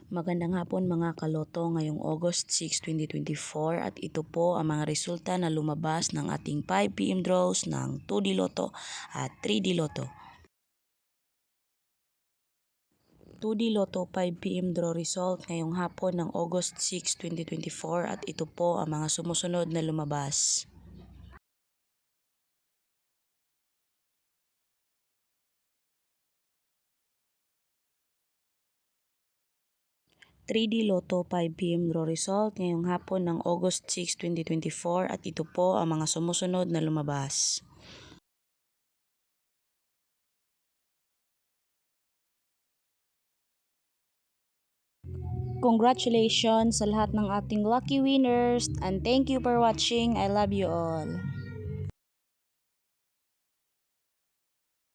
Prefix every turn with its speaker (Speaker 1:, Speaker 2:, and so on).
Speaker 1: Magandang hapon mga kaloto ngayong August 6, 2024 at ito po ang mga resulta na lumabas ng ating 5pm draws ng 2D Lotto at 3D Lotto. 2D Lotto 5pm draw result ngayong hapon ng August 6, 2024 at ito po ang mga sumusunod na lumabas. (3D Lotto 5pm draw result ngayong hapon ng August 6, 2024 at ito po ang mga sumusunod na lumabas. Congratulations sa lahat ng ating lucky winners and thank you for watching. I love you all.